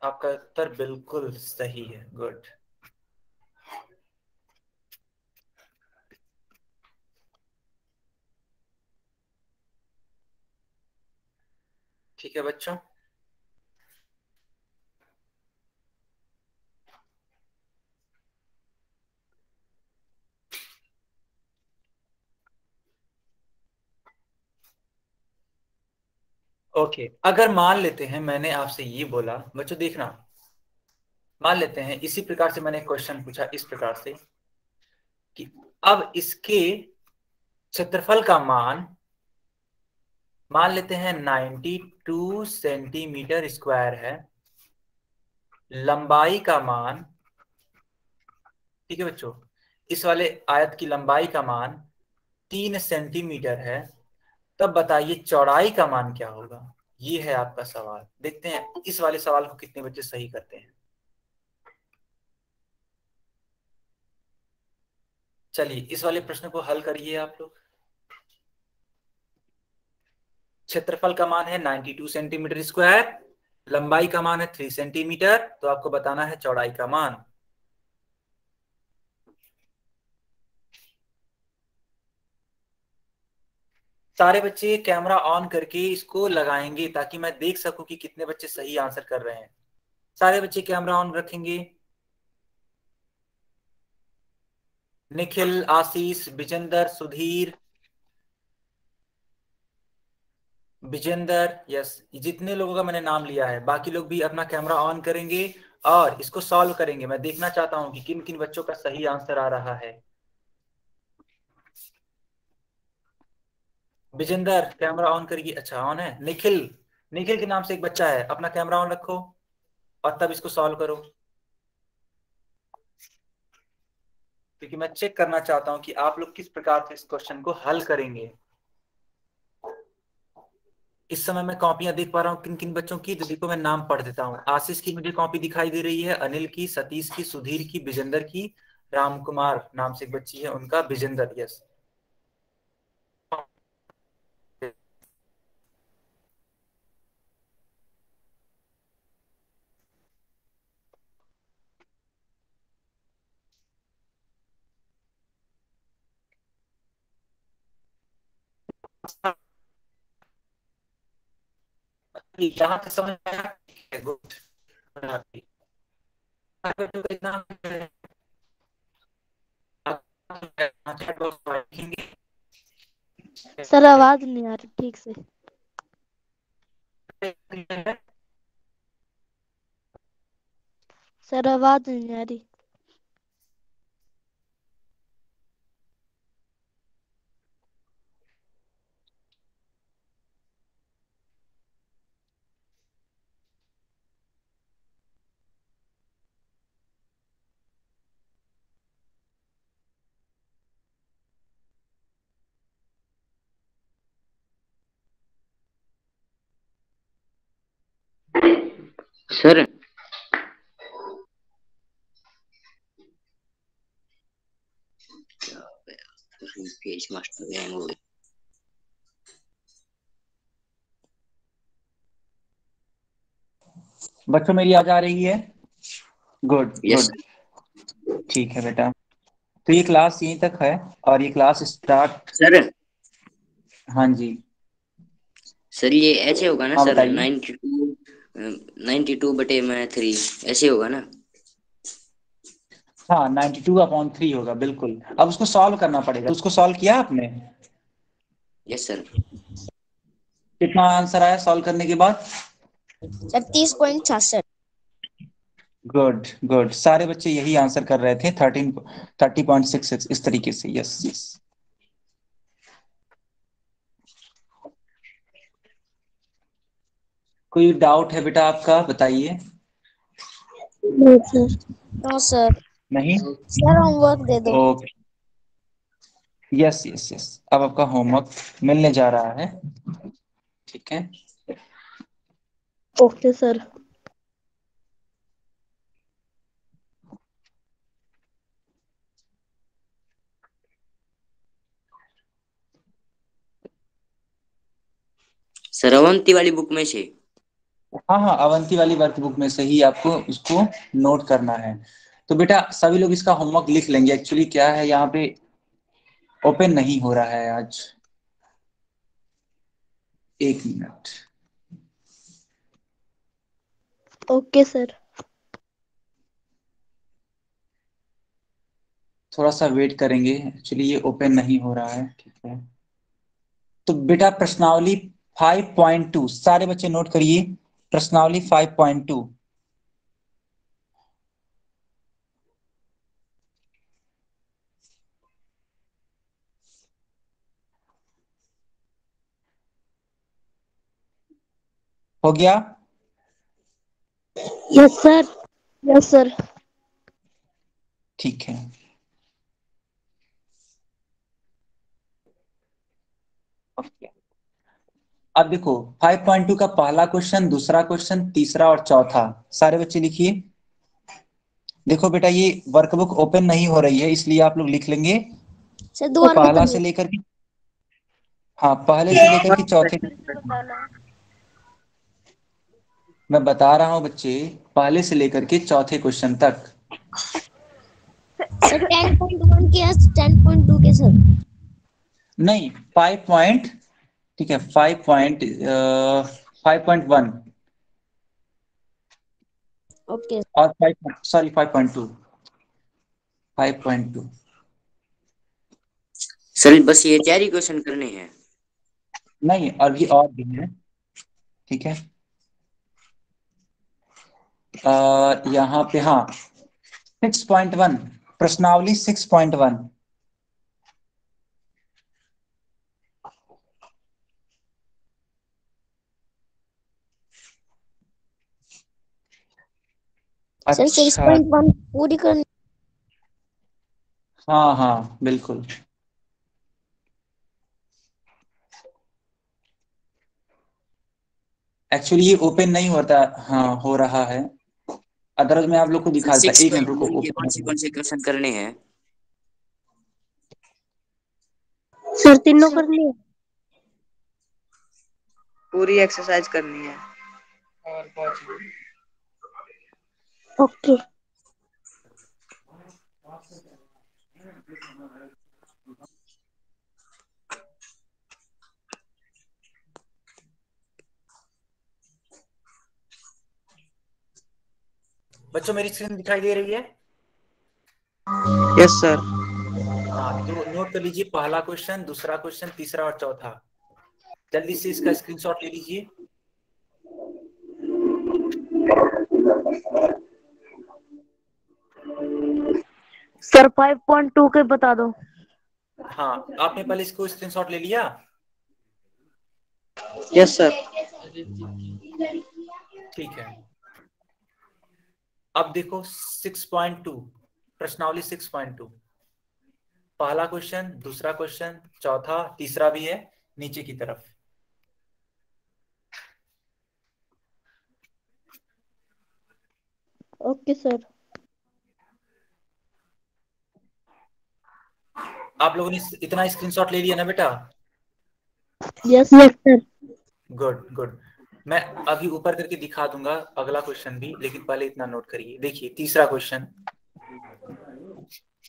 आपका उत्तर बिल्कुल सही है, गुड। ठीक है बच्चों, ओके। अगर मान लेते हैं मैंने आपसे ये बोला, बच्चों देखना, मान लेते हैं इसी प्रकार से मैंने क्वेश्चन पूछा इस प्रकार से कि अब इसके क्षेत्रफल का मान मान लेते हैं 92 सेंटीमीटर स्क्वायर है, लंबाई का मान, ठीक है बच्चों, इस वाले आयत की लंबाई का मान 3 सेंटीमीटर है, तब बताइए चौड़ाई का मान क्या होगा। ये है आपका सवाल। देखते हैं इस वाले सवाल को कितने बच्चे सही करते हैं। चलिए इस वाले प्रश्न को हल करिए आप लोग। क्षेत्रफल का मान है 92 सेंटीमीटर स्क्वायर, लंबाई का मान है 3 सेंटीमीटर, तो आपको बताना है चौड़ाई का मान। सारे बच्चे कैमरा ऑन करके इसको लगाएंगे ताकि मैं देख सकूं कि कितने बच्चे सही आंसर कर रहे हैं। सारे बच्चे कैमरा ऑन रखेंगे। निखिल, आशीष, विजेंदर, सुधीर, विजेंदर, यस, जितने लोगों का मैंने नाम लिया है, बाकी लोग भी अपना कैमरा ऑन करेंगे और इसको सॉल्व करेंगे। मैं देखना चाहता हूं कि किन किन बच्चों का सही आंसर आ रहा है। विजेंदर कैमरा ऑन करिए। अच्छा ऑन है। निखिल, निखिल के नाम से एक बच्चा है, अपना कैमरा ऑन रखो और तब इसको सॉल्व करो, क्योंकि मैं चेक करना चाहता हूं कि आप लोग किस प्रकार से इस क्वेश्चन को हल करेंगे। इस समय मैं कॉपियां देख पा रहा हूँ किन किन बच्चों की, तो देखो मैं नाम पढ़ देता हूँ। आशीष की मुझे कॉपी दिखाई दे रही है, अनिल की, सतीश की, सुधीर की, विजेंदर की, राम कुमार नाम से एक बच्ची है उनका, विजेंदर, यस। यहाँ तक समझ में आया? ठीक है, गुड। सर आवाज नहीं आ रही ठीक से। सर आवाज नहीं आ रही। सर पेज मास्टर हैंग हो गए। बच्चों मेरी आवाज आ रही है? गुड यस गुड, ठीक है बेटा। तो ये क्लास यहीं तक है और ये क्लास स्टार्ट। सर। हाँ जी, सर ये ऐसे होगा ना हाँ सर, बताइए। 92/3 ऐसे होगा ना? हाँ 92/3 होगा, बिल्कुल। अब उसको सॉल्व करना पड़ेगा। उसको सॉल्व किया आपने? Yes sir. कितना आंसर आया सॉल्व करने के बाद? 36.66। गुड गुड, सारे बच्चे यही आंसर कर रहे थे, 30.66 इस तरीके से। Yes yes. कोई डाउट है बेटा आपका, बताइए। No sir. नहीं? सर होमवर्क दे दो। ओके, यस यस यस, अब आपका होमवर्क मिलने जा रहा है, ठीक है। Okay sir. सर अवंती वाली बुक में से। हाँ हाँ, अवंती वाली वर्कबुक में से ही आपको उसको नोट करना है। तो बेटा सभी लोग इसका होमवर्क लिख लेंगे। एक्चुअली क्या है, यहाँ पे ओपन नहीं हो रहा है आज। एक मिनट। Okay sir. थोड़ा सा वेट करेंगे, एक्चुअली ये ओपन नहीं हो रहा है। ठीक है, तो बेटा प्रश्नावली 5.2 सारे बच्चे नोट करिए। प्रश्नावली 5.2। हो गया? Yes sir. Yes sir. ठीक है। अब देखो 5.2 का पहला क्वेश्चन, दूसरा क्वेश्चन, तीसरा और चौथा, सारे बच्चे लिखिए। देखो बेटा ये वर्कबुक ओपन नहीं हो रही है, इसलिए आप लोग लिख लेंगे सर दोबारा पहला बताइए। से लेकर के, हाँ पहले से लेकर के चौथे। मैं बता रहा हूँ बच्चे, पहले से लेकर के चौथे क्वेश्चन तक। सर 10.1 के या 10.2 के सर? नहीं 5 पॉइंट, ठीक है 5.1 ओके। और 5 सॉरी 5.2 5.2। सर बस ये 4 ही क्वेश्चन करने हैं। नहीं अभी और भी है। ठीक है, यहाँ पे हाँ 6.1, प्रश्नावली 6.1। सर अच्छा 6.1 पूरी करनी। हाँ हाँ बिल्कुल। एक्चुअली ये ओपन नहीं होता, हाँ हो रहा है, अदरवाइज मैं आप लोग को सर दिखा देता। एक मिनट रुको, 6.1 के ओपन कौन से क्वेश्चन करने हैं? सर तीनों करनी है। पूरी एक्सरसाइज करनी है। और ओके। बच्चों मेरी स्क्रीन दिखाई दे रही है? Yes sir. हाँ तो नोट कर लीजिए, पहला क्वेश्चन, दूसरा क्वेश्चन, तीसरा और चौथा। जल्दी से इसका स्क्रीनशॉट ले लीजिए। सर 5.2 के बता दो। हाँ आपने पहले इसको स्क्रीनशॉट ले लिया? Yes sir. ठीक है, अब देखो 6.2, प्रश्नावली 6.2, पहला क्वेश्चन, दूसरा क्वेश्चन, चौथा, तीसरा भी है नीचे की तरफ। Okay sir. आप लोगों ने इतना स्क्रीनशॉट ले लिया ना बेटा? Yes yes sir. Good good. मैं अभी ऊपर करके दिखा दूंगा अगला क्वेश्चन भी, लेकिन पहले इतना नोट करिए। देखिए तीसरा क्वेश्चन,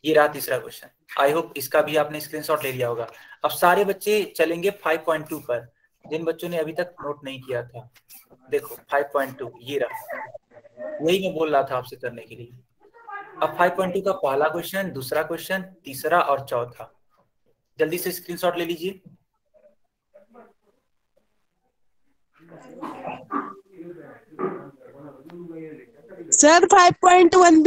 ये रहा तीसरा क्वेश्चन। आई होप इसका भी आपने स्क्रीनशॉट ले लिया होगा। अब सारे बच्चे चलेंगे 5.2 पर, जिन बच्चों ने अभी तक नोट नहीं किया था। देखो 5.2 ये रहा, वही मैं बोल रहा था आपसे करने के लिए। अब 5.2 का पहला क्वेश्चन, दूसरा क्वेश्चन, तीसरा और चौथा, जल्दी से स्क्रीनशॉट ले लीजिए। सर 5.1